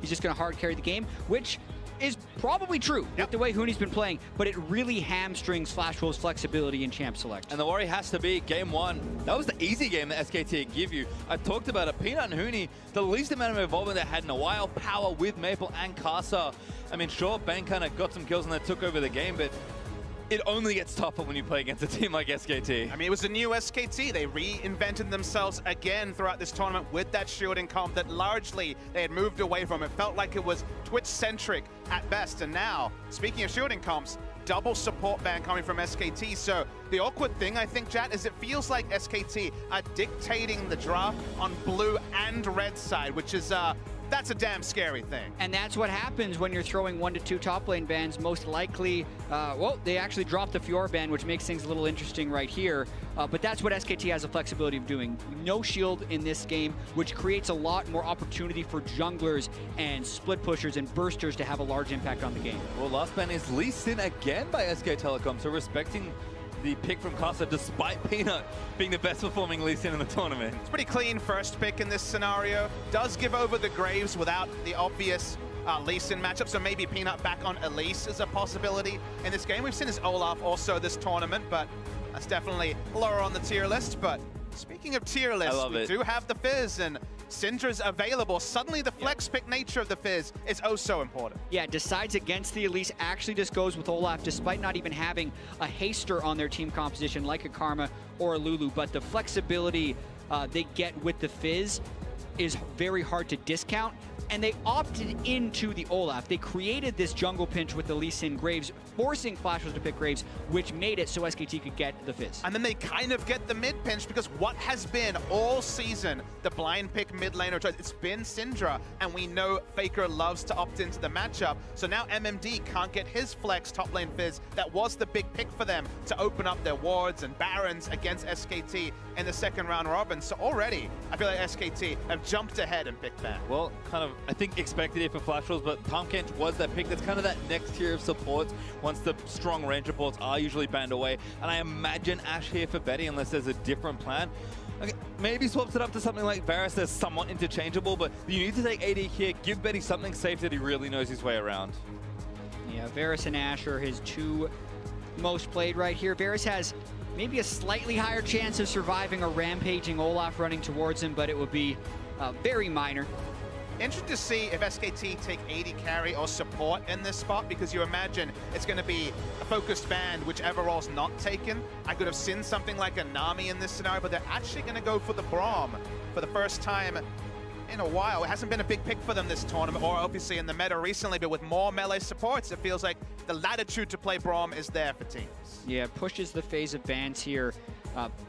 he's just going to hard carry the game, which is probably true with the way Huni's been playing, but it really hamstrings Flash Wolves' flexibility in Champ Select. And the worry has to be game one. That was the easy game that SKT give you. I talked about it. Peanut and Huni, the least amount of involvement they had in a while. Power with Maple and Casa. I mean, sure, Bang kind of got some kills and they took over the game, but it only gets tougher when you play against a team like SKT. I mean, it was a new SKT. They reinvented themselves again throughout this tournament with that shielding comp that largely they had moved away from. It felt like it was Twitch-centric at best. And now, speaking of shielding comps, double support ban coming from SKT. So the awkward thing, I think, Jat, is it feels like SKT are dictating the draft on blue and red side, which is that's a damn scary thing. And that's what happens when you're throwing 1 to 2 top lane bans. Most likely, well, they actually dropped the Fiora ban, which makes things a little interesting right here. But that's what SKT has the flexibility of doing. No shield in this game, which creates a lot more opportunity for junglers and split pushers and bursters to have a large impact on the game. Well, last ban is Lee Sin again by SK Telecom, so respecting the pick from Casa despite Peanut being the best performing Lee Sin in the tournament. It's pretty clean first pick in this scenario. Does give over the Graves without the obvious Lee Sin matchup, so maybe Peanut back on Elise is a possibility in this game. We've seen his Olaf also this tournament, but that's definitely lower on the tier list. But speaking of tier list, we do have the Fizz, and Syndra's available. Suddenly the flex pick nature of the Fizz is oh so important. Yeah, decides against the Elise, actually just goes with Olaf despite not even having a haster on their team composition like a Karma or a Lulu. But the flexibility they get with the Fizz is very hard to discount. And they opted into the Olaf. They created this jungle pinch with the Lee Sin Graves, forcing Flash Wolves to pick Graves, which made it so SKT could get the Fizz. And then they kind of get the mid pinch because what has been all season the blind pick mid laner choice, it's been Syndra, and we know Faker loves to opt into the matchup. So now MMD can't get his flex top lane Fizz. That was the big pick for them to open up their wards and barons against SKT in the second round robin. So already, I feel like SKT have jumped ahead and picked that. Well, kind of, I think expected it for Flash Wolves, but Pumpkinch was that pick. That's kind of that next tier of supports once the strong range supports are usually banned away. And I imagine Ashe here for Betty unless there's a different plan. Okay, maybe swaps it up to something like Varus that's somewhat interchangeable, but you need to take AD here, give Betty something safe that he really knows his way around. Yeah, Varus and Ashe are his two most played right here. Varus has maybe a slightly higher chance of surviving a rampaging Olaf running towards him, but it would be very minor. Interesting to see if SKT take AD carry or support in this spot, because you imagine it's going to be a focused ban whichever role's not taken. I could have seen something like a Nami in this scenario, but they're actually going to go for the Braum for the first time in a while. It hasn't been a big pick for them this tournament, or obviously in the meta recently, but with more melee supports, it feels like the latitude to play Braum is there for teams. Yeah, pushes the phase of bans here,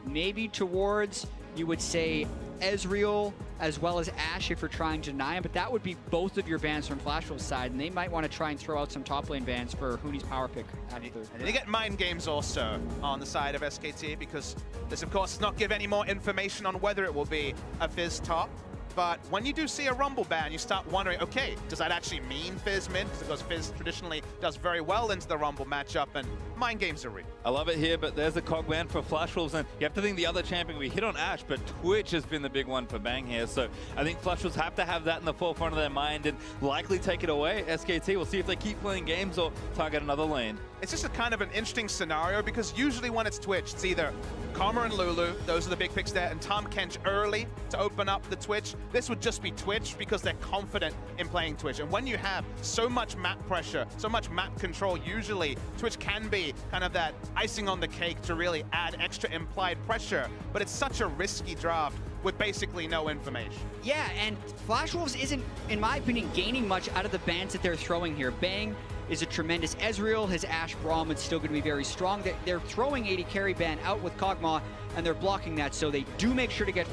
maybe towards, you would say, Ezreal as well as Ashe if you're trying to deny him, but that would be both of your bans from Flash Wolves' side, and they might want to try and throw out some top lane bans for Huni's power pick. And they get mind games also on the side of SKT, because this, of course, does not give any more information on whether it will be a Fizz top. But when you do see a Rumble ban, you start wondering, okay, does that actually mean Fizz mid? Because Fizz traditionally does very well into the Rumble matchup, and mind games are real. I love it here, but there's a cog ban for Flash Wolves, and you have to think the other champion, we hit on Ashe, but Twitch has been the big one for Bang here, so I think Flash Wolves have to have that in the forefront of their mind and likely take it away. SKT, we'll see if they keep playing games or target another lane. It's just a kind of an interesting scenario, because usually when it's Twitch, it's either Karma and Lulu, those are the big picks there, and Tahm Kench early to open up the Twitch. This would just be Twitch because they're confident in playing Twitch. And when you have so much map pressure, so much map control, usually Twitch can be kind of that icing on the cake to really add extra implied pressure. But it's such a risky draft with basically no information. Yeah, and Flash Wolves isn't, in my opinion, gaining much out of the bans that they're throwing here. Bang is a tremendous Ezreal. His Ashe Braum is still going to be very strong. They're throwing AD carry ban out with Kog'Maw, and they're blocking that, so they do make sure to get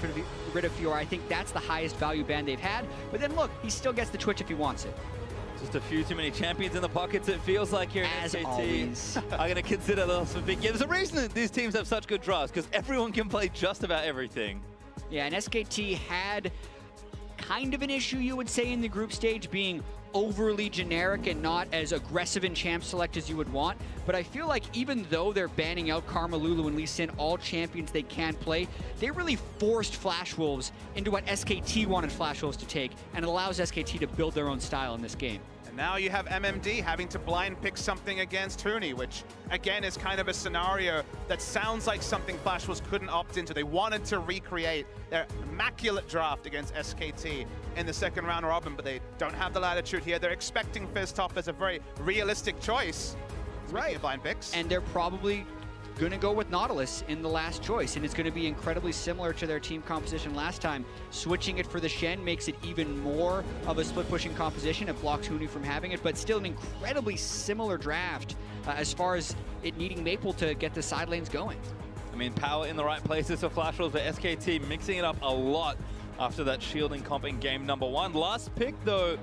rid of Fiora. I think that's the highest value ban they've had. But then look, he still gets the Twitch if he wants it. Just a few too many champions in the pockets, it feels like here As in SKT. always. I'm going to consider those a big game. There's a reason that these teams have such good drafts, because everyone can play just about everything. Yeah, and SKT had kind of an issue, you would say, in the group stage, being overly generic and not as aggressive in champ select as you would want. But I feel like even though they're banning out Karma, Lulu, and Lee Sin, all champions they can play, they really forced Flash Wolves into what SKT wanted Flash Wolves to take, and it allows SKT to build their own style in this game. Now you have MMD having to blind pick something against Huni, which again is kind of a scenario that sounds like something Flash Wolves couldn't opt into. They wanted to recreate their immaculate draft against SKT in the second round robin, but they don't have the latitude here. They're expecting Fizz top as a very realistic choice. Right. Of blind picks. And they're probably going to go with Nautilus in the last choice, and it's going to be incredibly similar to their team composition last time. Switching it for the Shen makes it even more of a split-pushing composition. It blocks Huni from having it, but still an incredibly similar draft as far as it needing Maple to get the side lanes going. I mean, power in the right places for Flash Wolves, but SKT mixing it up a lot after that shielding comp in game number 1. Last pick, though,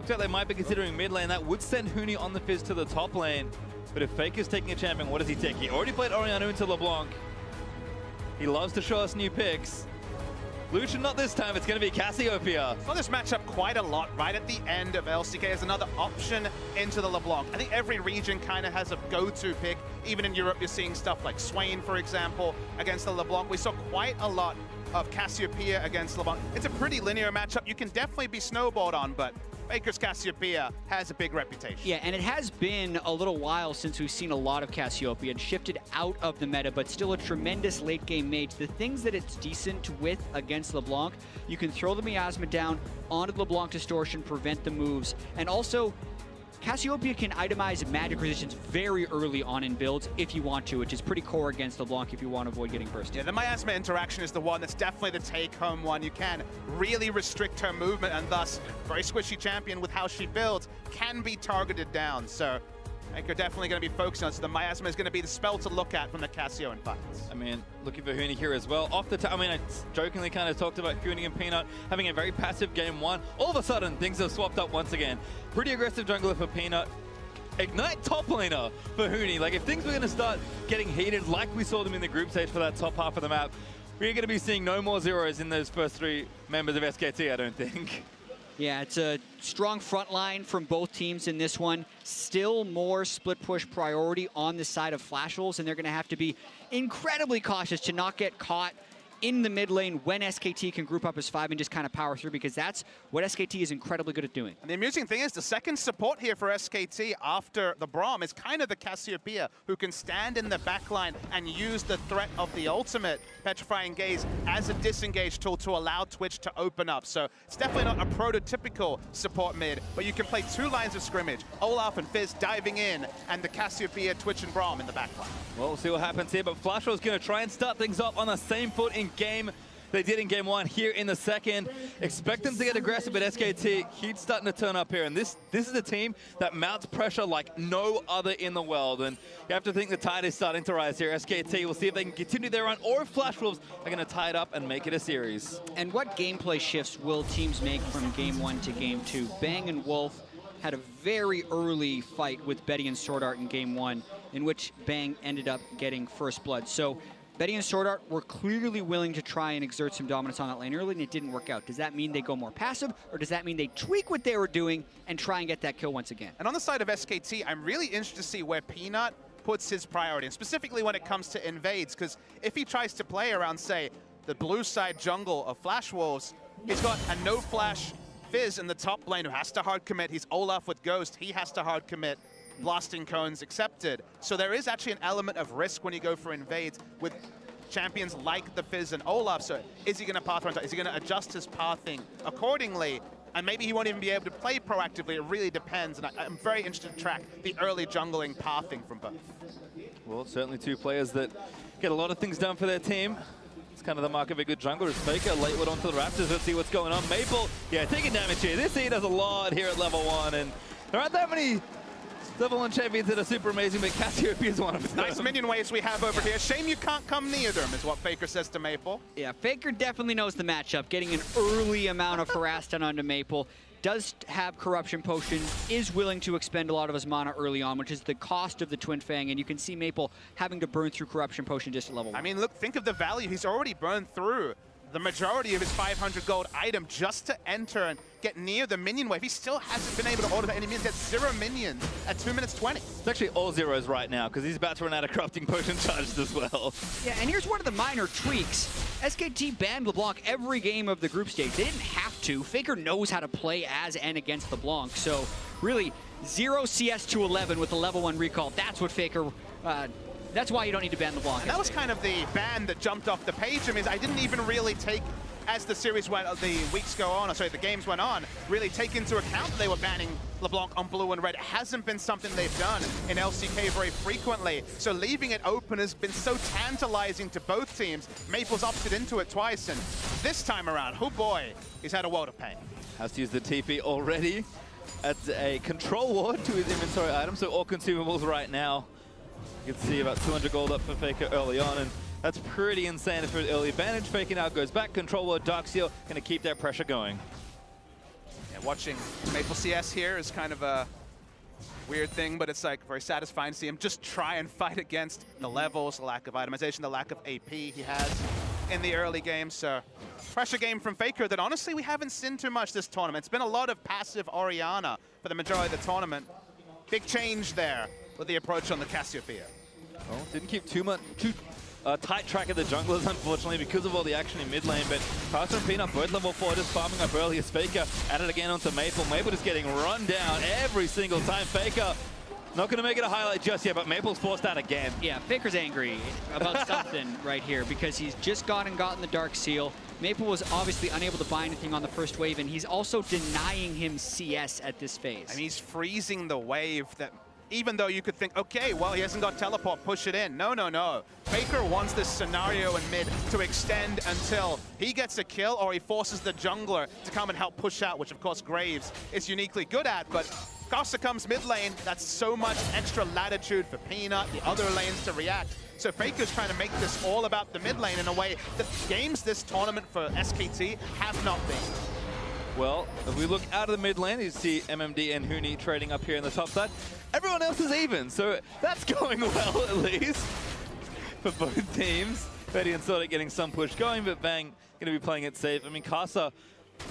looks like they might be considering mid lane. That would send Huni on the Fizz to the top lane. But if Faker's taking a champion, what does he take? He already played Orianna into LeBlanc. He loves to show us new picks. Lucian, not this time. It's going to be Cassiopeia. I saw this matchup quite a lot right at the end of LCK as another option into the LeBlanc. I think every region kind of has a go-to pick. Even in Europe, you're seeing stuff like Swain, for example, against the LeBlanc. We saw quite a lot of Cassiopeia against LeBlanc. It's a pretty linear matchup. You can definitely be snowballed on, but Faker's Cassiopeia has a big reputation. Yeah, and it has been a little while since we've seen a lot of Cassiopeia. It shifted out of the meta, but still a tremendous late game mage. The things that it's decent with against LeBlanc, you can throw the miasma down onto the LeBlanc distortion, prevent the moves, and also Cassiopeia can itemize magic resistance very early on in builds if you want to, which is pretty core against LeBlanc if you want to avoid getting bursted. Yeah, the miasma interaction is the one that's definitely the take-home one. You can really restrict her movement, and thus, very squishy champion with how she builds can be targeted down. So Faker definitely going to be focusing on. So the miasma is going to be the spell to look at from the Cassio in fights. I mean, looking for Huni here as well. Off the top, I mean, I jokingly kind of talked about Huni and Peanut having a very passive game 1. All of a sudden, things have swapped up once again. Pretty aggressive jungler for Peanut. Ignite top laner for Huni. Like, if things were going to start getting heated like we saw them in the group stage for that top half of the map, we're going to be seeing no more zeros in those first 3 members of SKT, I don't think. Yeah, it's a strong front line from both teams in this one. Still more split push priority on the side of Flash Wolves, and they're going to have to be incredibly cautious to not get caught in the mid lane when SKT can group up as 5 and just kind of power through, because that's what SKT is incredibly good at doing. And the amusing thing is the second support here for SKT after the Braum is kind of the Cassiopeia, who can stand in the backline and use the threat of the ultimate Petrifying Gaze as a disengage tool to allow Twitch to open up. So it's definitely not a prototypical support mid, but you can play 2 lines of scrimmage, Olaf and Fizz diving in, and the Cassiopeia, Twitch, and Braum in the backline. Well, we'll see what happens here, but Flash Wolves going to try and start things up on the same foot in game they did in game 1 here in the second. Expect them to get aggressive, but SKT, he's starting to turn up here. And this is a team that mounts pressure like no other in the world. And you have to think the tide is starting to rise here. SKT, we'll see if they can continue their run or if Flash Wolves are going to tie it up and make it a series. And what gameplay shifts will teams make from game 1 to game 2? Bang and Wolf had a very early fight with Betty and Sword Art in game 1, in which Bang ended up getting first blood. So Betty and Sword Art were clearly willing to try and exert some dominance on that lane early, and it didn't work out. Does that mean they go more passive, or does that mean they tweak what they were doing and try and get that kill once again? And on the side of SKT, I'm really interested to see where Peanut puts his priority, and specifically when it comes to invades, because if he tries to play around, say, the blue side jungle of Flash Wolves, he's got a no-flash Fizz in the top lane who has to hard commit. He's Olaf with Ghost. He has to hard commit. Blasting Cones accepted. So there is actually an element of risk when you go for invades with champions like the Fizz and Olaf. So is he going to path around? Is he going to adjust his pathing accordingly? And maybe he won't even be able to play proactively. It really depends. And I'm very interested to track the early jungling pathing from both. Well, certainly 2 players that get a lot of things done for their team. It's kind of the mark of a good jungler. Is Faker late wood onto the Raptors. Let's see what's going on. Maple, yeah, taking damage here. This he does a lot here at level 1. And there aren't that many level 1 champions that are super amazing, but Cassiopeia is one of them. Nice minion waves we have over here. Shame you can't come near them, is what Faker says to Maple. Yeah, Faker definitely knows the matchup. Getting an early amount of harass done onto Maple. Does have Corruption Potion, is willing to expend a lot of his mana early on, which is the cost of the Twin Fang, and you can see Maple having to burn through Corruption Potion just at level 1. I mean, look, think of the value. He's already burned through the majority of his 500 gold item just to enter and get near the minion wave. He still hasn't been able to order any minions. He has 0 minions at 2 minutes 20. It's actually all zeros right now because he's about to run out of crafting potion charges as well. Yeah, and here's one of the minor tweaks. SKT banned LeBlanc every game of the group stage. They didn't have to. Faker knows how to play as and against LeBlanc. So really, 0 CS to 11 with a level 1 recall. That's what Faker... that's why you don't need to ban LeBlanc. And that was kind of the ban that jumped off the page. I mean, I didn't even really take, as the series went, the weeks go on, or sorry, the games went on, really take into account they were banning LeBlanc on blue and red. It hasn't been something they've done in LCK very frequently. So leaving it open has been so tantalizing to both teams. Maple's opted into it twice, and this time around, oh boy, he's had a world of pain. Has to use the TP already. Adds a control ward to his inventory item, so all consumables right now. You can see about 200 gold up for Faker early on, and that's pretty insane for an early advantage. Faker now goes back, control ward, Dark Seal, gonna keep that pressure going. Yeah, watching Maple CS here is kind of a weird thing, but it's like very satisfying to see him just try and fight against the levels, the lack of itemization, the lack of AP he has in the early game. So pressure game from Faker that honestly we haven't seen too much this tournament. It's been a lot of passive Orianna for the majority of the tournament. Big change there with the approach on the Cassiopeia. Well, didn't keep too tight track of the junglers, unfortunately, because of all the action in mid lane, but Carter and Peanut both level 4, just farming up early as Faker added again onto Maple. Maple just getting run down every single time. Faker not going to make it a highlight just yet, but Maple's forced out again. Yeah, Faker's angry about something right here because he's just gone and gotten the Dark Seal. Maple was obviously unable to buy anything on the first wave, and he's also denying him CS at this phase. I mean, he's freezing the wave that... Even though you could think, okay, well, he hasn't got teleport, push it in. No, no, no. Faker wants this scenario in mid to extend until he gets a kill or he forces the jungler to come and help push out, which, of course, Graves is uniquely good at. But Costa comes mid lane. That's so much extra latitude for Peanut, the other lanes to react. So Faker's trying to make this all about the mid lane in a way that games this tournament for SKT have not been. Well, if we look out of the mid lane, you see MMD and Huni trading up here in the top side. Everyone else is even, so that's going well at least for both teams. Betty and Sorta getting some push going, but Bang going to be playing it safe. I mean, Casa,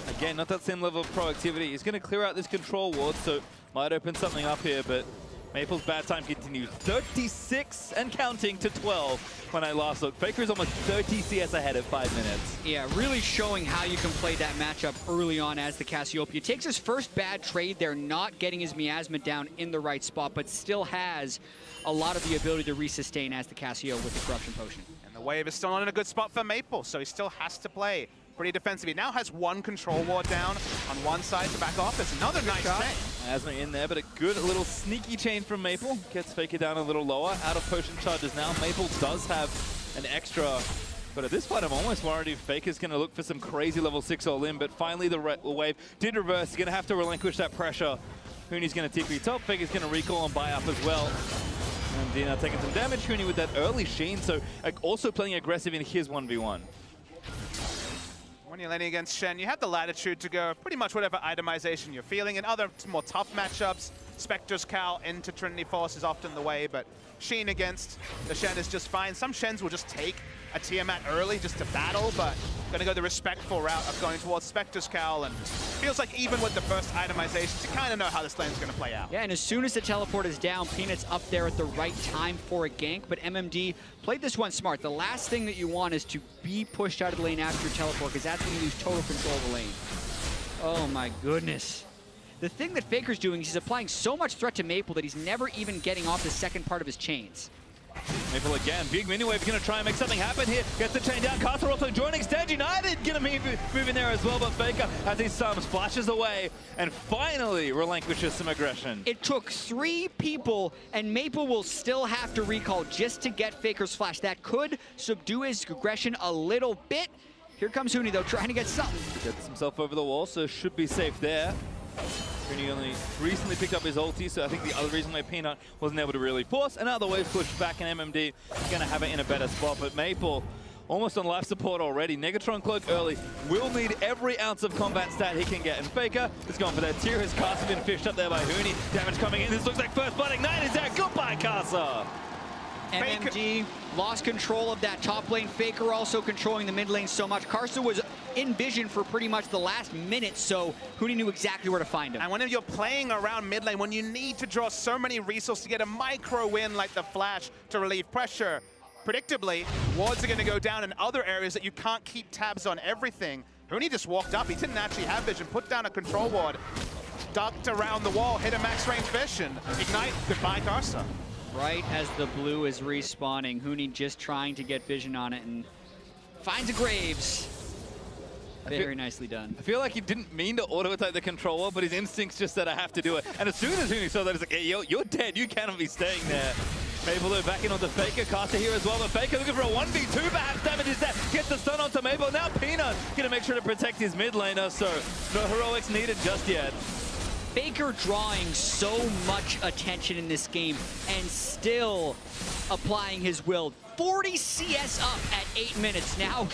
again, not that same level of proactivity. He's going to clear out this control ward, so might open something up here, but Maple's bad time continues. 36 and counting to 12 when I last looked. Faker is almost 30 CS ahead at 5 minutes. Yeah, really showing how you can play that matchup early on as the Cassiopeia. Takes his first bad trade there, not getting his miasma down in the right spot, but still has a lot of the ability to resustain as the Cassio with the Corruption Potion. And the wave is still not in a good spot for Maple, so he still has to play pretty defensive. He now has one control ward down on one side to back off. There's another nice chain. Asma in there, but a good little sneaky chain from Maple. Gets Faker down a little lower. Out of potion charges now. Maple does have an extra, but at this point I'm almost worried if Faker's going to look for some crazy level 6 all in, but finally the wave did reverse. He's going to have to relinquish that pressure. Huni's going to TP top. Faker's going to recall and buy up as well. And Dina taking some damage. Huni with that early sheen, so also playing aggressive in his 1v1. When you're laning against Shen, you have the latitude to go pretty much whatever itemization you're feeling. In other more tough matchups, Spectre's Cowl into Trinity Force is often the way, but Sheen against the Shen is just fine. Some Shens will just take a Tiamat early just to battle, but gonna go the respectful route of going towards Spectre's Cowl, and feels like even with the first itemizations, you kind of know how this lane's gonna play out. Yeah, and as soon as the teleport is down, Peanut's up there at the right time for a gank, but MMD played this one smart. The last thing that you want is to be pushed out of the lane after your teleport, because that's when you lose total control of the lane. Oh my goodness. The thing that Faker's doing is he's applying so much threat to Maple that he's never even getting off the second part of his chains. Maple again, big mini wave, gonna try and make something happen here. Gets the chain down, Carter also joining Stand United, gonna move in there as well, but Faker, as he splashes away and finally relinquishes some aggression. It took 3 people, and Maple will still have to recall just to get Faker's flash. That could subdue his aggression a little bit. Here comes Huni though, trying to get something. Gets himself over the wall, so should be safe there. Huni only recently picked up his ulti, so I think the other reason why Peanut wasn't able to really force, and now the wave's pushed back, and MMD going to have it in a better spot. But Maple, almost on life support already. Negatron Cloak early, will need every ounce of combat stat he can get. And Faker has gone for that tier. His Casa been fished up there by Huni. Damage coming in. This looks like first blood. Ignite is there. Goodbye, Casa. MMD lost control of that top lane. Faker also controlling the mid lane so much. Karsa was in vision for pretty much the last minute, so Huni knew exactly where to find him. And when you're playing around mid lane, when you need to draw so many resources to get a micro win like the flash to relieve pressure, predictably, wards are going to go down in other areas that you can't keep tabs on everything. Huni just walked up. He didn't actually have vision, put down a control ward, ducked around the wall, hit a max range vision. Ignite, goodbye Karsa. Right as the blue is respawning, Huni just trying to get vision on it and finds a Graves. Very nicely done. I feel like he didn't mean to auto-attack the controller, but his instincts just said, I have to do it. And as soon as Huni saw that, he's like, hey, you're dead. You cannot be staying there. Maple back in on the Faker. Karsa here as well, but Faker looking for a 1v2, perhaps damages that. Gets the stun onto Maple. Now Peanut going to make sure to protect his mid laner, so no heroics needed just yet. Faker drawing so much attention in this game and still applying his will. 40 CS up at 8 minutes now.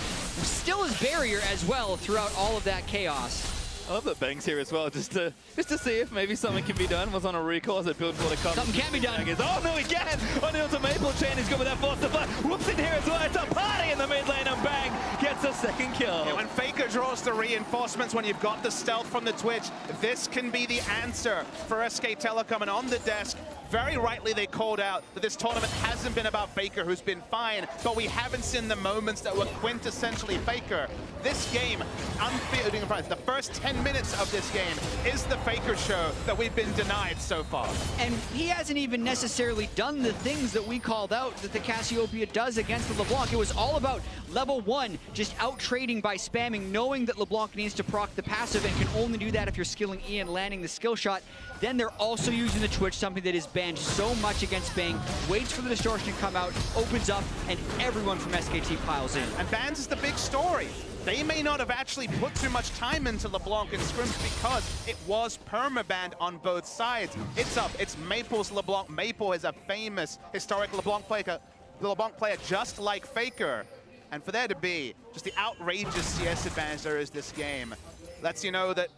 Still his barrier as well throughout all of that chaos. I love that Bang's here as well, just to see if maybe something can be done. Was on a recall as it built for the cover. Something can be done. Oh no, he can! On to Maple Chain, he's good with that force to fly. Whoops in here as well. It's a party in the mid lane, and Bang gets a second kill. Yeah, when Faker draws the reinforcements, when you've got the stealth from the Twitch, this can be the answer for SK Telecom. And on the desk, very rightly they called out that this tournament hasn't been about Faker, who's been fine, but we haven't seen the moments that were quintessentially Faker. This game, the first 10 minutes of this game is the Faker show that we've been denied so far. And he hasn't even necessarily done the things that we called out that the Cassiopeia does against the LeBlanc. It was all about level 1, just out-trading by spamming, knowing that LeBlanc needs to proc the passive and can only do that if you're skilling E and landing the skill shot. Then they're also using the Twitch, something that is banned so much against Bang, waits for the distortion to come out, opens up, and everyone from SKT piles in. And bans is the big story. They may not have actually put too much time into LeBlanc and scrims because it was permabanned on both sides. It's up, it's Maple's LeBlanc. Maple is a famous historic LeBlanc player just like Faker. And for there to be just the outrageous CS advantage there is this game, lets you know that,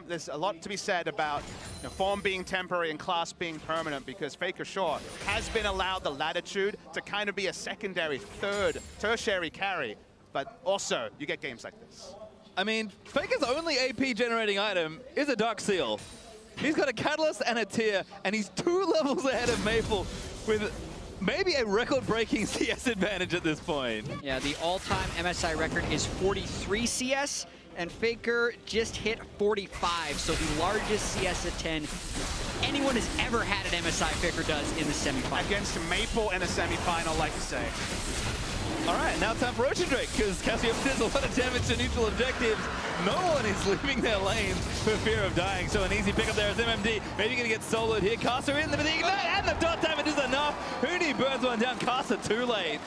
there's a lot to be said about form being temporary and class being permanent, because Faker sure has been allowed the latitude to kind of be a secondary, third, tertiary carry. But also, you get games like this. I mean, Faker's only AP generating item is a Dark Seal. He's got a Catalyst and a Tear, and he's 2 levels ahead of Maple with maybe a record-breaking CS advantage at this point. Yeah, the all-time MSI record is 43 CS, and Faker just hit 45, so the largest CS at 10 anyone has ever had at MSI, Faker does in the semifinal. Against Maple in a semifinal, like you say. All right, now time for Ocean Drake, because Cassiopeia does a lot of damage to neutral objectives. No one is leaving their lanes for fear of dying, so an easy pickup there is MMD. Maybe going to get soloed here. Karsa in the ignite, and the dot damage is enough. Huni burns one down. Karsa too late.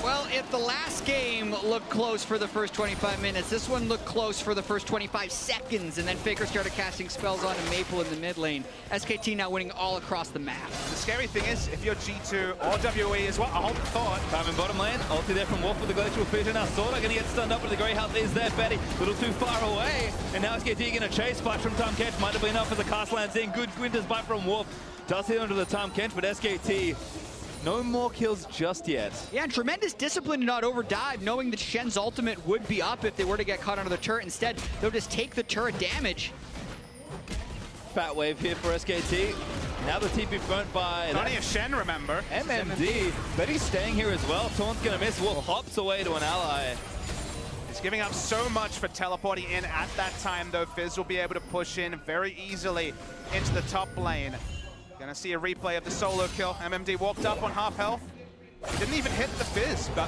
Well, if the last game looked close for the first 25 minutes, this one looked close for the first 25 seconds, and then Faker started casting spells onto Maple in the mid lane. SKT now winning all across the map. The scary thing is, if you're G2 or WE as well, I hold the thought. Time in bottom lane, ulti there from Wolf with the glacial fission. Now Sorta going to get stunned up, but the Grey Health is there. Betty, a little too far away, and now SKT going to chase. Splash from Tom Kench might have been enough for the cast lands in. Good Quintus bite from Wolf. Does hit onto the Tom Kench, but SKT no more kills just yet. Yeah, and tremendous discipline to not overdive, knowing that Shen's ultimate would be up if they were to get caught under the turret. Instead, they'll just take the turret damage. Fat wave here for SKT. Now the TP front by... Plenty of Shen, remember. MMD. Betty's staying here as well. Taunt's going to miss. Wolf hops away to an ally. He's giving up so much for teleporting in at that time, though. Fizz will be able to push in very easily into the top lane. Gonna see a replay of the solo kill. MMD walked up on half health. Didn't even hit the fish, but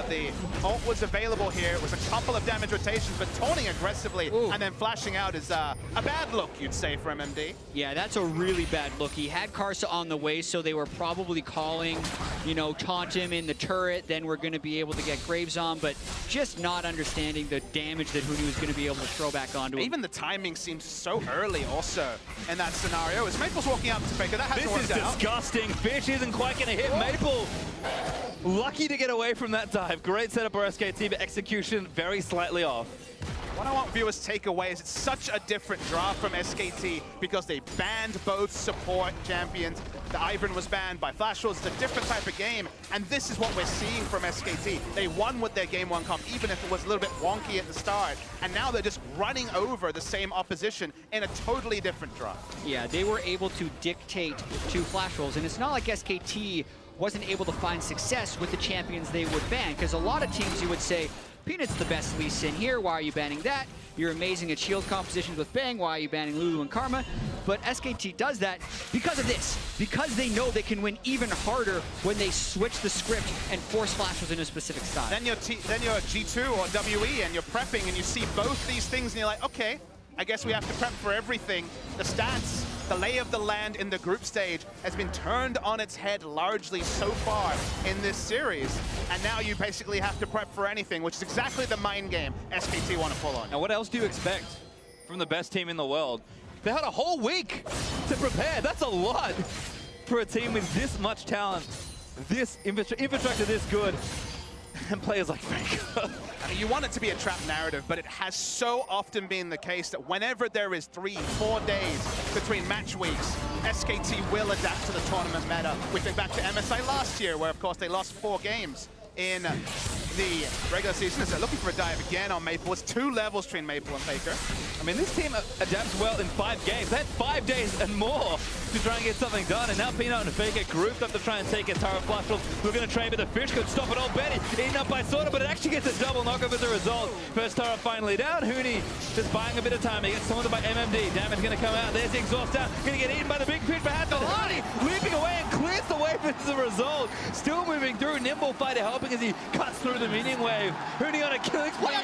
the ult was available here. It was a couple of damage rotations, but taunting aggressively and then flashing out is a bad look, you'd say, for MMD. Yeah, that's a really bad look. He had Karsa on the way, so they were probably calling, taunt him in the turret, then we're gonna be able to get Graves on, but just not understanding the damage that Huni was gonna be able to throw back onto him. Even the timing seems so early also in that scenario. As Maple's walking out to Faker, that hasn't worked out. This is disgusting. Fish isn't quite gonna hit Maple. Lucky to get away from that dive. Great setup for SKT, but execution very slightly off. What I want viewers to take away is it's such a different draft from SKT because they banned both support champions. The Ivern was banned by Flash Wars. It's a different type of game, and this is what we're seeing from SKT. They won with their Game 1 comp, even if it was a little bit wonky at the start, and now they're just running over the same opposition in a totally different draft. Yeah, they were able to dictate to Flash Rolls, and it's not like SKT wasn't able to find success with the champions they would ban, because a lot of teams you would say, Peanut's the best Lee Sin here, why are you banning that? You're amazing at shield compositions with Bang, why are you banning Lulu and Karma? But SKT does that because of this, because they know they can win even harder when they switch the script and force Flashes in a specific style. Then you're G2 or WE and you're prepping and you see both these things and you're like, okay, I guess we have to prep for everything. The stats, the lay of the land in the group stage has been turned on its head largely so far in this series. And now you basically have to prep for anything, which is exactly the mind game SKT want to pull on. Now what else do you expect from the best team in the world? They had a whole week to prepare. That's a lot for a team with this much talent, this infrastructure this good, and players like Faker. You want it to be a trap narrative, but it has so often been the case that whenever there is 3-4 days between match weeks, SKT will adapt to the tournament meta. We think back to MSI last year, where of course they lost 4 games in the regular season as they're looking for a dive again on Maple. It's 2 levels between Maple and Faker. I mean, this team adapts well in 5 games. They had 5 days and more to try and get something done, and now Peanut and Faker grouped up to try and take it. Tara Flushel, we're going to trade, but the fish could stop it all. Betty eaten up by Sorta, but it actually gets a double knockoff as a result. First Tara finally down. Huni just buying a bit of time. He gets taunted by MMD. Damage going to come out. There's the exhaust down. Going to get eaten by the big fish, perhaps. Huni leaping away and clears the wave as a result. Still moving through. Nimble Fighter helping as he cuts through the minion wave. Huni on a killing spree.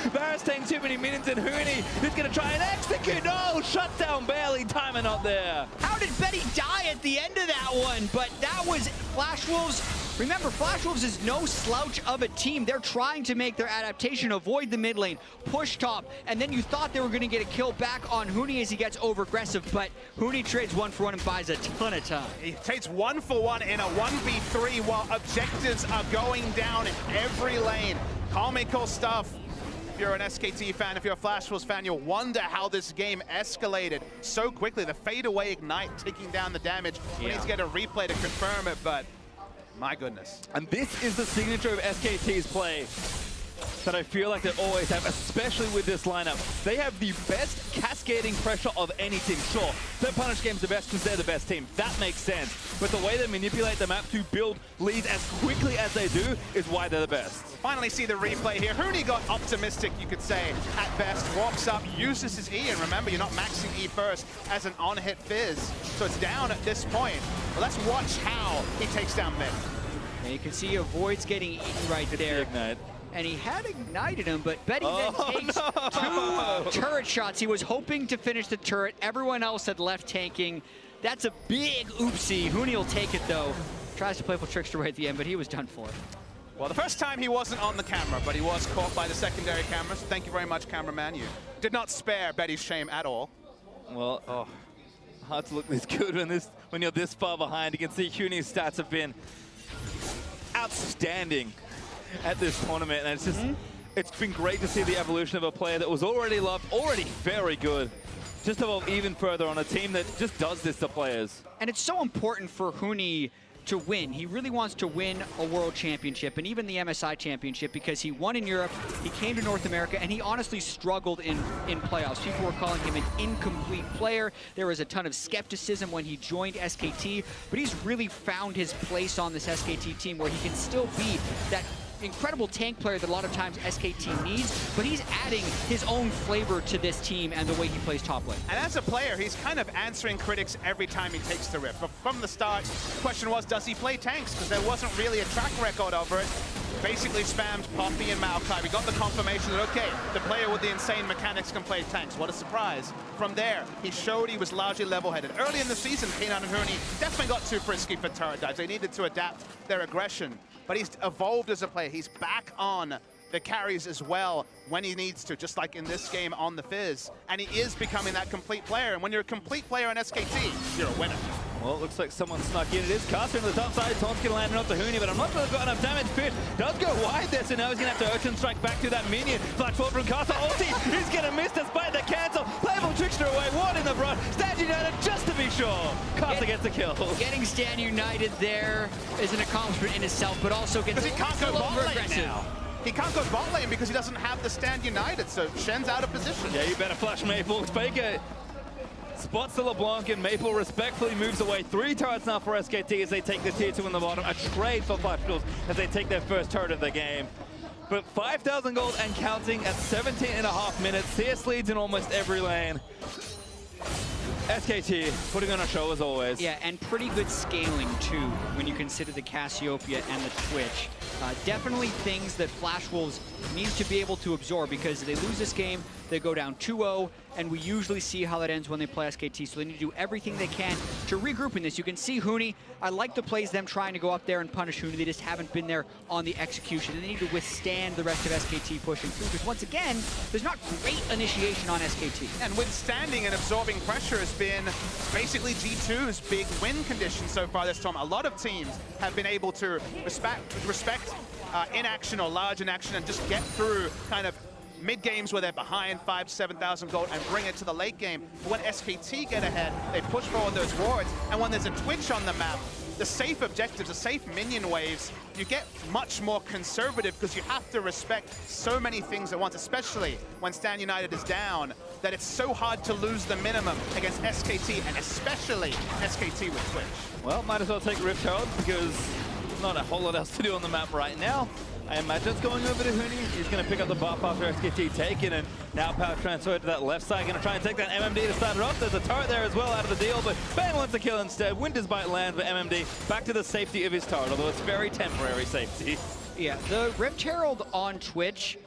Varus taking too many minions, and Huni is going to try and execute. No, shut down barely. Timer not there. How did Betty die at the end of that one? But that was Flash Wolves. Remember, Flash Wolves is no slouch of a team. They're trying to make their adaptation, avoid the mid lane, push top, and then you thought they were going to get a kill back on Huni as he gets over-aggressive, but Huni trades 1-for-1 and buys a ton of time. He takes 1-for-1 in a 1v3 while objectives are going down in every lane. Comical stuff. If you're an SKT fan, if you're a Flash Wolves fan, you'll wonder how this game escalated so quickly. The fadeaway ignite taking down the damage. We need to get a replay to confirm it, but my goodness. And this is the signature of SKT's play that I feel like they always have, especially with this lineup. They have the best cascading pressure of any team. Sure, their punish game's the best because they're the best team. That makes sense. But the way they manipulate the map to build leads as quickly as they do is why they're the best. Finally see the replay here. Huni got optimistic, you could say, at best. Walks up, uses his E, and remember, you're not maxing E first as an on-hit Fizz. So it's down at this point. But let's watch how he takes down mid. And you can see he avoids getting eaten right there. Ignite. And he had ignited him, but Betty then takes 2 turret shots. He was hoping to finish the turret. Everyone else had left tanking. That's a big oopsie. Huni will take it, though. Tries to playful trickster right at the end, but he was done for. Well, the first time he wasn't on the camera, but he was caught by the secondary camera. So thank you very much, cameraman. You did not spare Betty's shame at all. Well, hard to look this good when you're this far behind. You can see Huni's stats have been outstanding at this tournament, and it's just it's been great to see the evolution of a player that was already loved, already very good, just evolve even further on a team that just does this to players. And it's so important for Huni to win. He really wants to win a world championship and even the MSI championship because he won in Europe, he came to North America, and he honestly struggled in playoffs. People were calling him an incomplete player. There was a ton of skepticism when he joined SKT, but he's really found his place on this SKT team where he can still be that incredible tank player that a lot of times SKT needs, but he's adding his own flavor to this team and the way he plays top lane. And as a player, he's kind of answering critics every time he takes the rift. But from the start, the question was, does he play tanks? Because there wasn't really a track record over it. Basically spammed Poppy and Maokai. We got the confirmation that, okay, the player with the insane mechanics can play tanks. What a surprise. From there, he showed he was largely level-headed. Early in the season, Peanut and Huni definitely got too frisky for turret dives. They needed to adapt their aggression. But he's evolved as a player. He's back on the carries as well when he needs to, just like in this game on the Fizz. And he is becoming that complete player. And when you're a complete player on SKT, you're a winner. Well, it looks like someone snuck in. It is Caster into the top side. Taunt's going to land onto Huni, but I'm not sure they've got enough damage. Fish does go wide there, so now he's going to have to Urchin strike back to that minion. Flash forward from Caster. Ulti, he's going to miss despite the cancel. Playable Trickster away, one in the front. Stand United just to be sure. Caster gets the kill. Getting Stand United there is an accomplishment in itself, but also gets he can't go bot lane aggressive. now. He can't go bot lane because he doesn't have the Stand United, so Shen's out of position. Yeah, you better flash Maple. Baker spots the LeBlanc, and Maple respectfully moves away. 3 turrets now for SKT as they take the tier 2 in the bottom. A trade for Flash Tools as they take their first turret of the game. But 5,000 gold and counting at 17.5 minutes. CS leads in almost every lane. SKT putting on a show as always. Yeah, and pretty good scaling too when you consider the Cassiopeia and the Twitch. Definitely things that Flash Wolves need to be able to absorb, because if they lose this game, they go down 2-0, and we usually see how that ends when they play SKT, so they need to do everything they can to regroup in this. You can see Huni, I like the plays them trying to go up there and punish Huni. They just haven't been there on the execution, and they need to withstand the rest of SKT pushing through, because once again, there's not great initiation on SKT. And withstanding and absorbing pressure has been basically G2's big win condition so far this time. A lot of teams have been able to respect inaction or large inaction and just get through kind of mid-games where they're behind 5,000 to 7,000 gold and bring it to the late game. But when SKT get ahead, they push forward those wards, and when there's a Twitch on the map, the safe objectives, the safe minion waves, you get much more conservative because you have to respect so many things at once, especially when Stand United is down, that it's so hard to lose the minimum against SKT, and especially SKT with Twitch. Well, might as well take Rift Herald because there's not a whole lot else to do on the map right now. I imagine it's going over to Huni. He's going to pick up the buff after SKT taken, and now power transferred to that left side. Going to try and take that MMD to start it off. There's a turret there as well out of the deal, but Bang wants to kill instead. Winter's Bite land for MMD. Back to the safety of his turret, although it's very temporary safety. Yeah, The Rift Herald on Twitch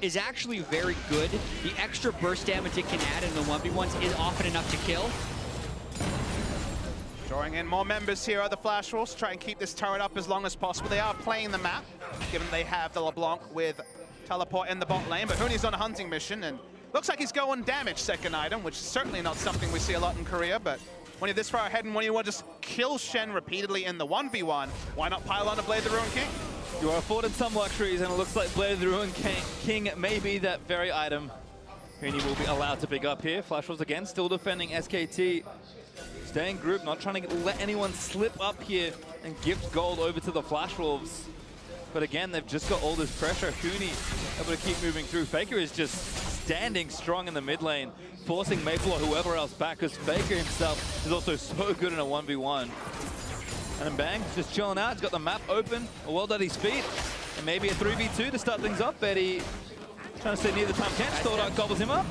is actually very good. The extra burst damage it can add in the 1v1s is often enough to kill. Drawing in more members here are the Flash Wolves, try and keep this turret up as long as possible. They are playing the map, given they have the LeBlanc with teleport in the bot lane, but Huni's on a hunting mission, and looks like he's going damage second item, which is certainly not something we see a lot in Korea, but when you're this far ahead and when you want to just kill Shen repeatedly in the 1v1, why not pile on a Blade the Ruined King? You are afforded some luxuries, and it looks like Blade of the Ruined King may be that very item Huni will be allowed to pick up here. Flash Wolves again, still defending SKT. Staying group, not trying to let anyone slip up here and gift gold over to the Flash Wolves. But again, they've just got all this pressure. Huni able to keep moving through. Faker is just standing strong in the mid lane, forcing Maple or whoever else back, because Faker himself is also so good in a 1v1. And then Bang, just chilling out. He's got the map open, well at his feet, and maybe a 3v2 to start things off. Betty trying to stay near the Tom Kench, thought out gobbles him up.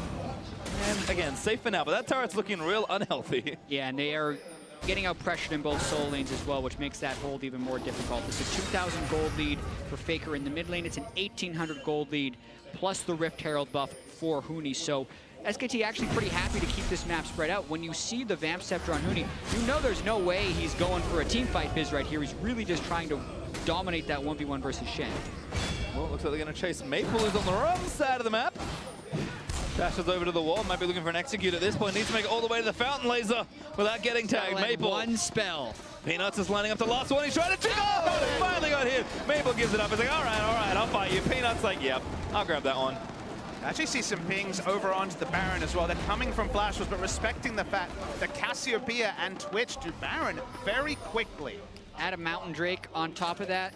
And again, safe for now, but that turret's looking real unhealthy. Yeah, and they are getting out pressured in both soul lanes as well, which makes that hold even more difficult. It's a 2,000 gold lead for Faker in the mid lane. It's an 1,800 gold lead, plus the Rift Herald buff for Huni. So SKT actually pretty happy to keep this map spread out. When you see the Vamp Scepter on Huni, you know there's no way he's going for a team fight biz right here. He's really just trying to dominate that 1v1 versus Shen. Well, it looks like they're going to chase Maple, who's on the wrong side of the map. Dashes over to the wall, might be looking for an execute at this point. Needs to make it all the way to the fountain laser without getting tagged. Maple. One spell. Peanuts is lining up the last one. He's trying to check off. Oh, he finally got hit. Maple gives it up. He's like, all right, I'll fight you. Peanuts like, yep, I'll grab that one. I actually see some pings over onto the Baron as well. They're coming from Flash Wolves, but respecting the fact that Cassiopeia and Twitch do Baron very quickly. Add a Mountain Drake on top of that.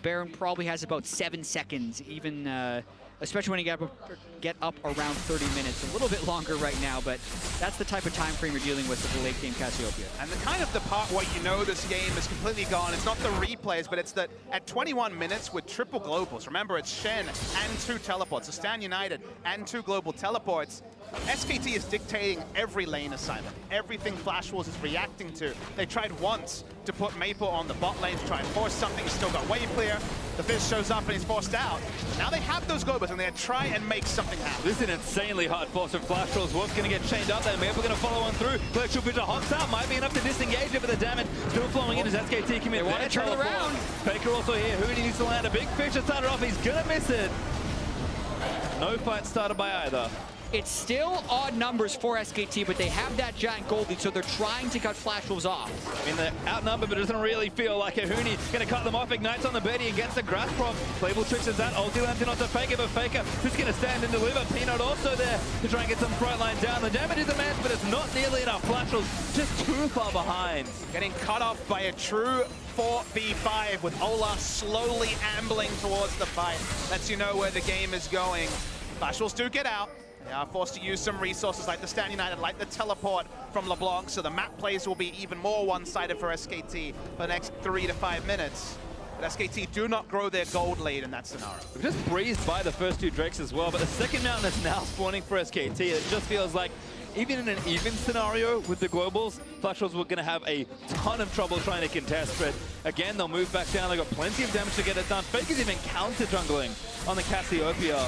Baron probably has about 7 seconds, even especially when you get up around 30 minutes. A little bit longer right now, but that's the type of time frame you're dealing with the late game Cassiopeia. And the kind of the part where you know this game is completely gone, it's not the replays, but it's that at 21 minutes with triple globals, remember it's Shen and 2 teleports, so Stand United and 2 global teleports, SKT is dictating every lane assignment. Everything Flash Wolves is reacting to. They tried once to put Maple on the bot lane to try and force something. He's still got wave clear. The Fizz shows up and he's forced out. Now they have those globals and they try and make something happen. This is an insanely hard force of Flash Wolves. Wolf's going to get chained up there. Maple going to follow on through. Collectual Pitcher hops out. Might be enough to disengage it, but the damage still flowing in as SKT commit. They want to turn around. Faker also here. Huni needs to land a big fish to start it off. He's going to miss it. No fight started by either. It's still odd numbers for SKT, but they have that giant gold lead, so they're trying to cut Flash Wolves off. I mean, they're outnumbered, but it doesn't really feel like it. Huni going to cut them off, ignites on the Betty and gets the grasp from. Playable tricks is that. Ulti lands onto Faker, but Faker just going to stand and deliver. Peanut also there to try and get some front line down. The damage is immense, but it's not nearly enough. Flash Wolves just too far behind. Getting cut off by a true 4v5 with Ola slowly ambling towards the fight. Lets you know where the game is going. Flash Wolves do get out. They are forced to use some resources like the Stand United, like the teleport from LeBlanc, so the map plays will be even more one-sided for SKT for the next 3 to 5 minutes. But SKT do not grow their gold lead in that scenario. We've just breezed by the first 2 Drakes as well, but the second mountain that's now spawning for SKT, it just feels like even in an even scenario with the globals, Flash Wolves were going to have a ton of trouble trying to contest, but again, they'll move back down. They've got plenty of damage to get it done. Faker's even counter-jungling on the Cassiopeia.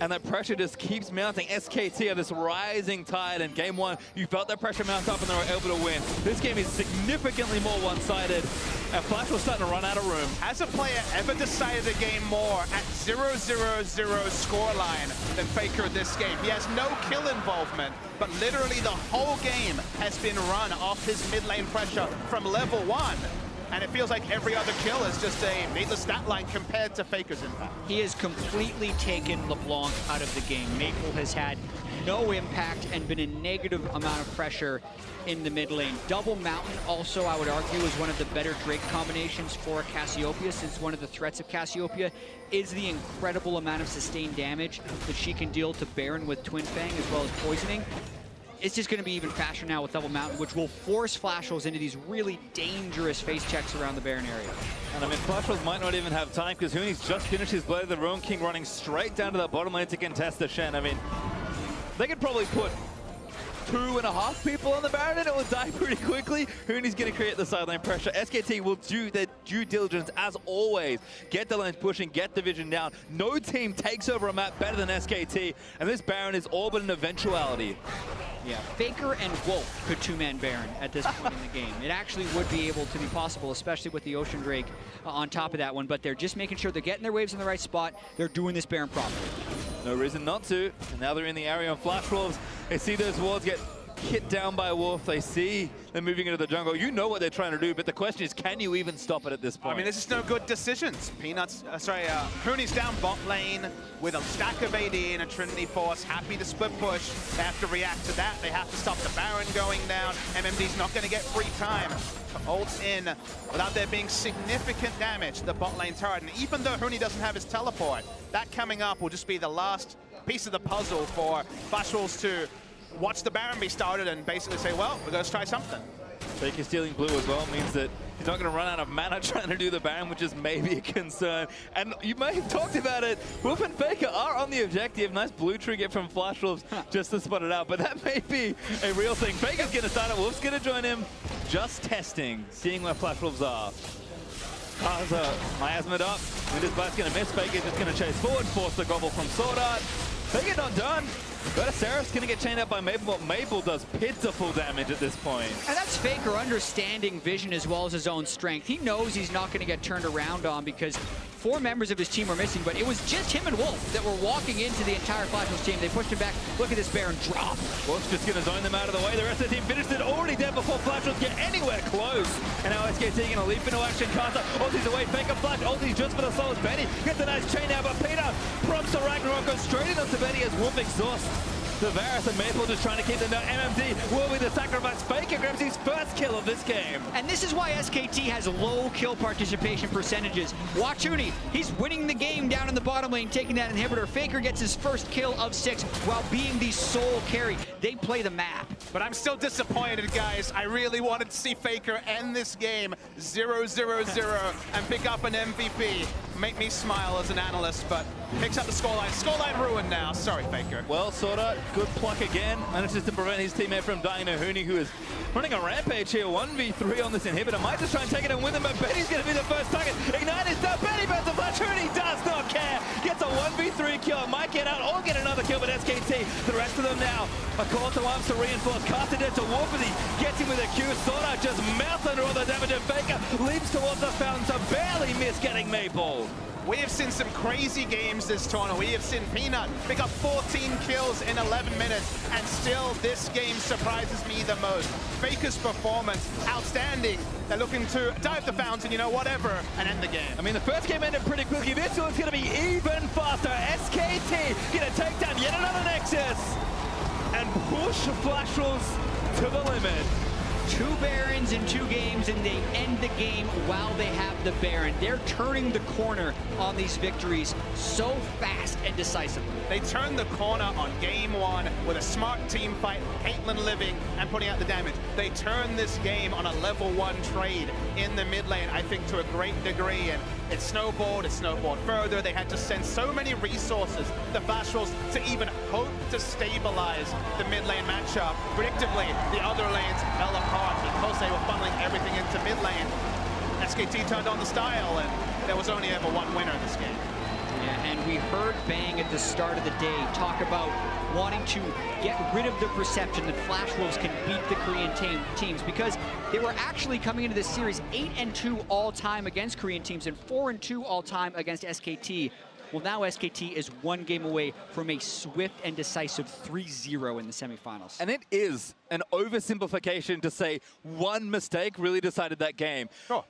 And that pressure just keeps mounting. SKT are this rising tide. In game 1, you felt that pressure mount up and they were able to win. This game is significantly more one-sided, and Flash was starting to run out of room. Has a player ever decided a game more at 0-0-0 scoreline than Faker this game? He has no kill involvement, but literally the whole game has been run off his mid lane pressure from level 1. And it feels like every other kill is just a needless stat line compared to Faker's impact. He has completely taken LeBlanc out of the game. Maple has had no impact and been a negative amount of pressure in the mid lane. Double Mountain also, I would argue, is one of the better Drake combinations for Cassiopeia, since one of the threats of Cassiopeia is the incredible amount of sustained damage that she can deal to Baron with Twin Fang as well as poisoning. It's just going to be even faster now with Double Mountain, which will force Flash Wolves into these really dangerous face checks around the Baron area. And I mean, Flash Wolves might not even have time because Huni's just finished his Blade of the Ruin King running straight down to the bottom lane to contest the Shen. I mean, they could probably put 2.5 people on the Baron and it will die pretty quickly. Huni's going to create the side lane pressure. SKT will do their due diligence as always. Get the lanes pushing, get the vision down. No team takes over a map better than SKT, and this Baron is all but an eventuality. Yeah, Faker and Wolf could 2-man Baron at this point in the game. It actually would be able to be possible, especially with the Ocean Drake on top of that one, but they're just making sure they're getting their waves in the right spot. They're doing this Baron properly. No reason not to. And now they're in the area on Flash Wolves. They see those wards get hit down by Wolf. They see them moving into the jungle. You know what they're trying to do, but the question is, can you even stop it at this point? I mean, this is no good decisions. Huni's down bot lane with a stack of AD and a Trinity Force, happy to split push. They have to react to that. They have to stop the Baron going down. MMD's not going to get free time to ult in without there being significant damage to the bot lane turret. And even though Huni doesn't have his teleport, that coming up will just be the last piece of the puzzle for Flash Wolves to watch the Baron be started and basically say, well, we're going to try something. Faker stealing blue as well means that he's not going to run out of mana trying to do the Baron, which is maybe a concern. And you may have talked about it. Wolf and Faker are on the objective. Nice blue trigger from Flash Wolves just to spot it out. But that may be a real thing. Faker's going to start it. Wolf's going to join him. Just testing, seeing where Flash Wolves are. Kaza, miasma up. Winter's Blast's going to miss. Faker's just going to chase forward, force the gobble from Sword Art. Faker not done. But Seraph's going to get chained out by Maple, but Maple does pitiful damage at this point. And that's Faker understanding vision as well as his own strength. He knows he's not going to get turned around on because 4 members of his team were missing, but it was just him and Wolf that were walking into the entire Flash Wolves team. They pushed him back. Look at this Baron drop. Wolf's just going to zone them out of the way. The rest of the team finished it already dead before Flash Wolves get anywhere close. And now SKT going to leap into action. Kata, ulti's away. Faker Flash, ulti's just for the souls. Betty gets a nice chain out, but Peter prompts the Ragnarok, goes straight into Betty as Wolf exhausts the Varus, and Maple just trying to keep them down. MMD will be the sacrifice. Faker grabs his first kill of this game. And this is why SKT has low kill participation percentages. Watch Huni. He's winning the game down in the bottom lane, taking that inhibitor. Faker gets his first kill of 6 while being the sole carry. They play the map. But I'm still disappointed, guys. I really wanted to see Faker end this game 0-0-0 and pick up an MVP. Make me smile as an analyst, but picks up the scoreline. Scoreline ruined now. Sorry, Faker. Well, Sorda, good pluck again. Manages to prevent his teammate from dying to Huni, who is running a rampage here. 1v3 on this inhibitor. Might just try and take it and win them, but Betty's going to be the first target. Ignite is down. Betty burns the flash. Huni does not care. Gets a 1v3 kill. Might get out or get another kill, but SKT, the rest of them now, a call to arms to reinforce. Casted it to Wolfity. Gets him with a Q. Sorda just mounts under all the damage, and Faker leaps towards the fountain to barely miss getting Maple. We have seen some crazy games this tournament. We have seen Peanut pick up 14 kills in 11 minutes, and still this game surprises me the most. Faker's performance, outstanding. They're looking to dive the fountain, you know, whatever, and end the game. I mean, the first game ended pretty quickly. This one's going to be even faster. SKT going to take down yet another Nexus and push Flash Wolves to the limit. 2 Barons in 2 games, and they end the game while they have the Baron. They're turning the corner on these victories so fast and decisively. They turned the corner on game 1 with a smart team fight, Caitlyn living and putting out the damage. They turned this game on a level 1 trade in the mid lane, I think, to a great degree, and it snowballed further. They had to send so many resources, the Flash Wolves, to even hope to stabilize the mid lane matchup. Predictably, the other lanes fell apart because they were funneling everything into mid lane. SKT turned on the style, and there was only ever one winner in this game. Yeah, and we heard Bang at the start of the day talk about wanting to get rid of the perception that Flash Wolves can beat the Korean teams, because they were actually coming into this series 8-2 all-time against Korean teams and 4-2 all-time against SKT. Well, now SKT is 1 game away from a swift and decisive 3-0 in the semifinals. And it is an oversimplification to say one mistake really decided that game. Sure.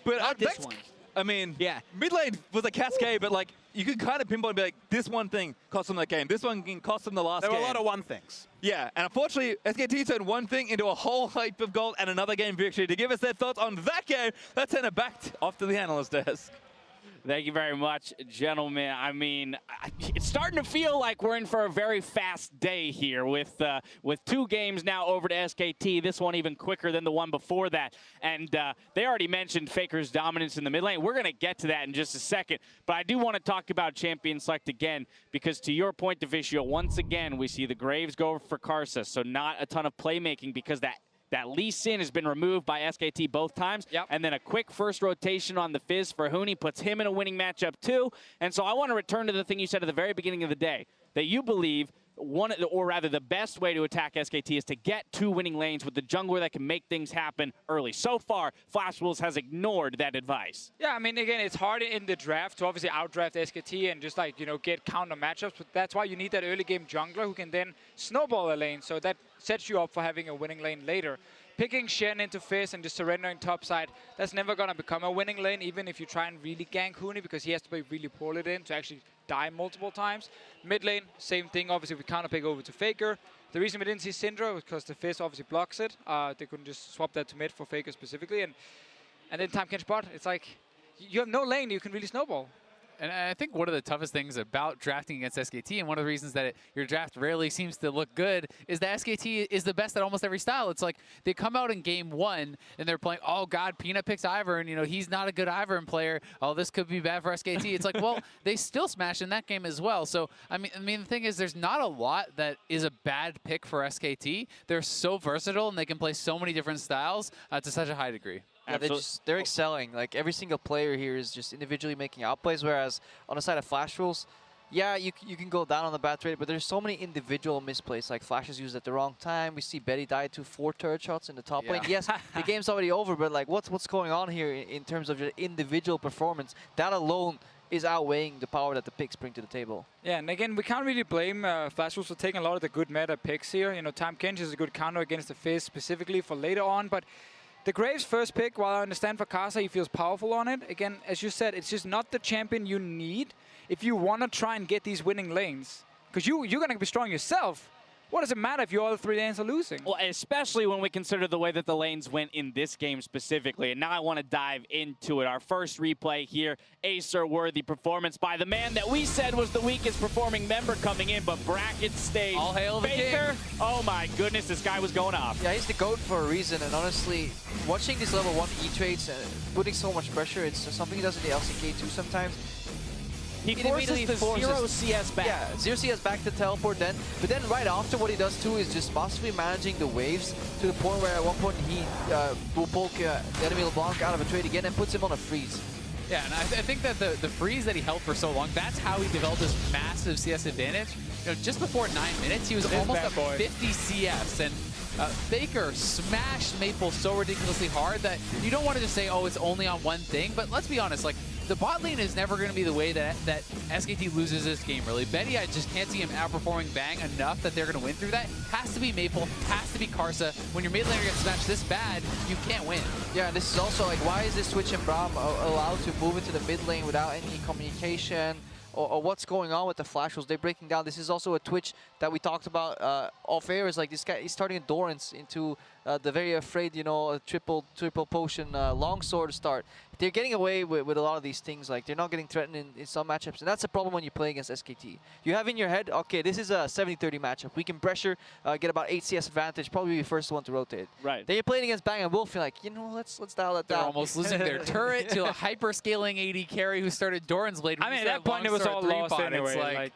But Not this one. I mean, Yeah. mid lane was a cascade, but like you could kind of pinpoint and be like, this one thing cost them that game. This one can cost them the last game. There were a lot of one things. Yeah, and unfortunately, SKT turned one thing into a whole heap of gold and another game victory. To give us their thoughts on that game, let's send it back off to the analyst desk. Thank you very much, gentlemen. I mean, it's starting to feel like we're in for a very fast day here with 2 games now over to SKT. This one even quicker than the one before that. And they already mentioned Faker's dominance in the mid lane. We're going to get to that in just a second. But I do want to talk about champion select again, because to your point, Deficio, once again, we see the Graves go for Karsa. So not a ton of playmaking, because that Lee Sin has been removed by SKT both times. Yep. And then a quick first rotation on the Fizz for Huni puts him in a winning matchup too. And so I want to return to the thing you said at the very beginning of the day, that you believe the best way to attack SKT is to get 2 winning lanes with the jungler that can make things happen early. So far, Flash Wolves has ignored that advice. Yeah, I mean, again, it's hard in the draft to obviously outdraft SKT and just, like, you know, get counter matchups. But that's why you need that early game jungler who can then snowball a lane. So that sets you up for having a winning lane later. Picking Shen into Fizz and just surrendering topside, that's never going to become a winning lane, even if you try and really gank Huni, because he has to be really pulled in to actually die multiple times. Mid lane, same thing. Obviously, we counter pick over to Faker. The reason we didn't see Syndra was because the Fizz obviously blocks it. They couldn't just swap that to mid for Faker specifically. And then time catch bot. It's like, you have no lane you can really snowball. And I think one of the toughest things about drafting against SKT, and one of the reasons that your draft rarely seems to look good, is that SKT is the best at almost every style. It's like they come out in game 1 and they're playing, oh God, Peanut picks Ivern, you know, he's not a good Ivern player. Oh, this could be bad for SKT. It's like, well, they still smash in that game as well. So I mean, the thing is, there's not a lot that is a bad pick for SKT. They're so versatile and they can play so many different styles to such a high degree. Yeah, they're excelling. Like, every single player here is just individually making outplays, whereas on the side of Flash Wolves, yeah, you can go down on the bat rate, but there's so many individual misplays. Like, Flash is used at the wrong time. We see Betty die to 4 turret shots in the top lane. Yes, the game's already over, but like, what's going on here in terms of your individual performance? That alone is outweighing the power that the picks bring to the table. Yeah, and again, we can't really blame Flash Wolves for taking a lot of the good meta picks here. You know, Tahm Kench is a good counter against the Fizz specifically for later on, but the Graves first pick, while I understand for Karsa, he feels powerful on it. Again, as you said, it's just not the champion you need if you want to try and get these winning lanes. Because you're going to be strong yourself. What does it matter if your other 3 lanes are losing? Well, especially when we consider the way that the lanes went in this game specifically. And now I want to dive into it. Our first replay here, Acer-worthy performance by the man that we said was the weakest performing member coming in, but bracket stayed. All hail the Faker, king. oh my goodness, this guy was going off. Yeah, he's the GOAT for a reason, and honestly, watching these level 1 E-trades and putting so much pressure, it's something he does in the LCK too sometimes. He forces the 0 CS back. Yeah, 0 CS back to teleport then. But then right after, what he does too is just possibly managing the waves to the point where at one point he will poke the enemy LeBlanc out of a trade again and puts him on a freeze. Yeah, and I think that the freeze that he held for so long, that's how he developed this massive CS advantage. You know, just before 9 minutes, he was almost at 50 CS, and Faker smashed Maple so ridiculously hard that you don't want to just say, oh, it's only on one thing, but let's be honest, like, the bot lane is never going to be the way that SKT loses this game, really. Betty, I just can't see him outperforming Bang enough that they're going to win through that. Has to be Maple, has to be Karsa. When your mid laner gets smashed this bad, you can't win. Yeah, and this is also like, why is this Twitch and Braum allowed to move into the mid lane without any communication? Or what's going on with the flash rules? They're breaking down. This is also a Twitch that we talked about off air. Is like this guy, he's starting endurance into the very afraid, you know, triple potion longsword start. They're getting away with a lot of these things. Like, they're not getting threatened in some matchups, and that's a problem when you play against SKT. You have in your head, okay, this is a 70-30 matchup. We can pressure, get about 8 CS advantage, probably be the first one to rotate. Right. Then you're playing against Bang and Wolf, you're like, you know, let's dial that down. They're almost losing their turret to a hyper-scaling AD carry who started Doran's late. I mean, at that point, it was all lost anyway. Like,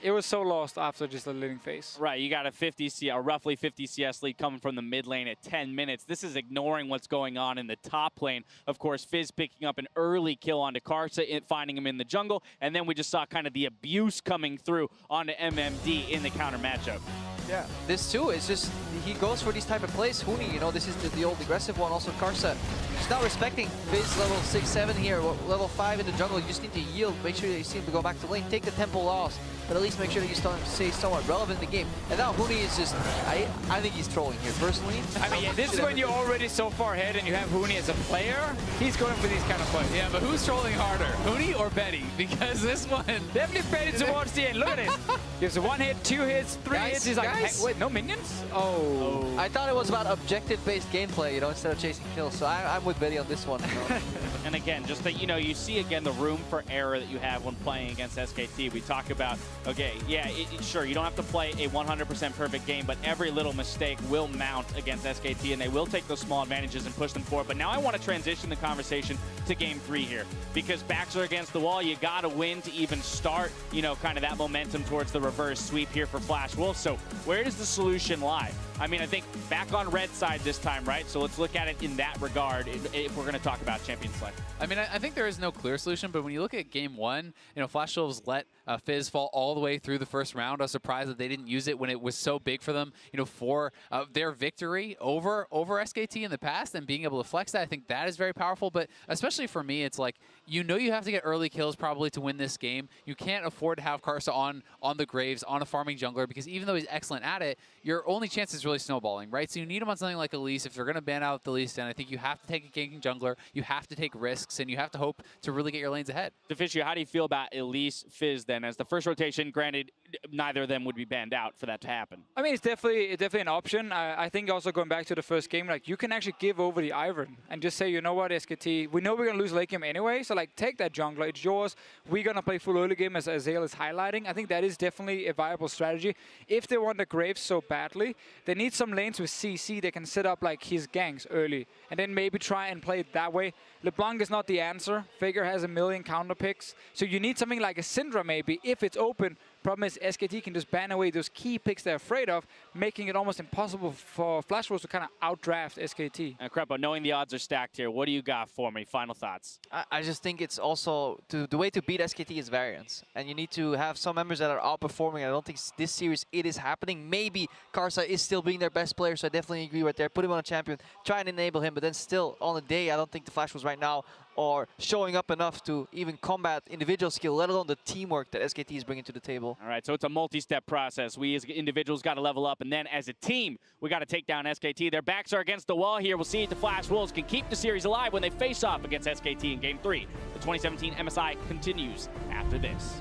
it was so lost after just the leading phase. Right, you got a roughly 50 CS lead coming from the mid lane at 10 minutes. This is ignoring what's going on in the top lane. Of course, Fizz picking up an early kill onto Karsa, finding him in the jungle, and then we just saw kind of the abuse coming through onto MMD in the counter matchup. Yeah, this too is just, he goes for these type of plays. Huni, you know, this is the old aggressive one. Also Karsa, he's not respecting Fizz level 6, 7 here, level 5 in the jungle. You just need to yield, make sure that you see him to go back to lane, take the tempo loss, but at least make sure that you stay somewhat relevant in the game. And now Huni is just, I think he's trolling here, personally. I mean, yeah, this is when you're already so far ahead and you have Huni as a player. He's going for these kind of plays. Yeah, but who's trolling harder, Huni or Betty? Because this one... Definitely Betty towards the end. Look at this. Gives a 1 hit, 2 hits, 3 hits. He's like, hey, wait, no minions? Oh. I thought it was about objective-based gameplay, you know, instead of chasing kills. So I'm with Betty on this one. You know? And again, just that, you know, you see again the room for error that you have when playing against SKT. We talk about, okay, yeah, sure, you don't have to play a 100% perfect game, but every little mistake will mount against SKT, and they will take those small advantages and push them forward. But now I want to transition the conversation to Game 3 here, because backs are against the wall. You got to win to even start, you know, kind of that momentum towards the reverse sweep here for Flash Wolf. So where does the solution lie? I mean, I think back on red side this time, right? So let's look at it in that regard if we're going to talk about Champion Select. I mean, I think there is no clear solution, but when you look at Game 1, you know, Flash Wolves let Fizz fall all the way through the first round. I was surprised that they didn't use it when it was so big for them, you know, for their victory over SKT in the past, and being able to flex that. I think that is very powerful, but especially for me, it's like, you know, you have to get early kills probably to win this game. You can't afford to have Karsa on the Graves, on a farming jungler, because even though he's excellent at it, your only chance is really snowballing, right? So you need him on something like Elise. If they're going to ban out the Elise, then I think you have to take a ganking jungler, you have to take risks, and you have to hope to really get your lanes ahead. Deficio, how do you feel about Elise, Fizz then as the first rotation? Granted, neither of them would be banned out for that to happen. I mean, it's definitely an option. I think also going back to the first game, like, you can actually give over the Iron and just say, you know what, SKT, we know we're going to lose late game anyway, so like, take that jungler, it's yours. We're going to play full early game as Azale is highlighting. I think that is definitely a viable strategy. If they want the Graves so badly, they need some lanes with CC they can set up like his ganks early and then maybe try and play it that way. LeBlanc is not the answer. Faker has a million counter picks. So you need something like a Syndra maybe if it's open. Problem is SKT can just ban away those key picks they're afraid of, making it almost impossible for Flash Wolves to kind of outdraft SKT. And Crepo, knowing the odds are stacked here, what do you got for me? Final thoughts. I just think it's also, the way to beat SKT is variance. And you need to have some members that are outperforming. I don't think this series it is happening. Maybe Karsa is still being their best player, so I definitely agree right there. Put him on a champion, try and enable him, but then still, on the day, I don't think the Flash Wolves right now are showing up enough to even combat individual skill, let alone the teamwork that SKT is bringing to the table. All right, so it's a multi-step process. We as individuals got to level up, and then as a team, we got to take down SKT. Their backs are against the wall here. We'll see if the Flash Wolves can keep the series alive when they face off against SKT in Game 3. The 2017 MSI continues after this.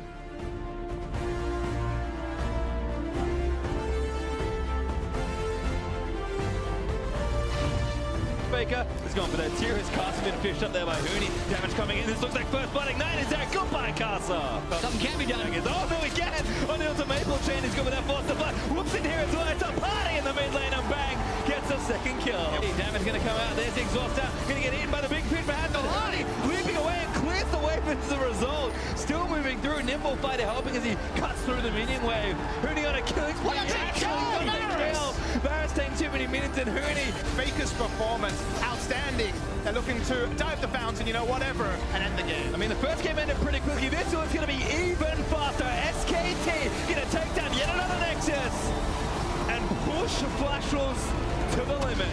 Faker is going for that tier. His Karsa been fished up there by Huni. Damage coming in. This looks like first blood. Ignite is there. Goodbye, Karsa. Something can be done. Oh, no, we can. On the ultimate Maple chain. He's going with that force to blood. Whoops in here as well. It's a party in the mid lane, and Bang gets a second kill. Damage going to come out. There's the exhaust out. Going to get eaten by the big pit behind, but Hardy leaping away and clears the wave as a result. Still moving through. Nimble fighter helping as he cuts through the minion wave. Huni on a killing spree. Varus taking too many minutes, and Huni. Faker's performance, outstanding. They're looking to dive the fountain, you know, whatever, and end the game. I mean, the first game ended pretty quickly. This one's going to be even faster. SKT going to take down yet another Nexus and push Flash Wolves to the limit.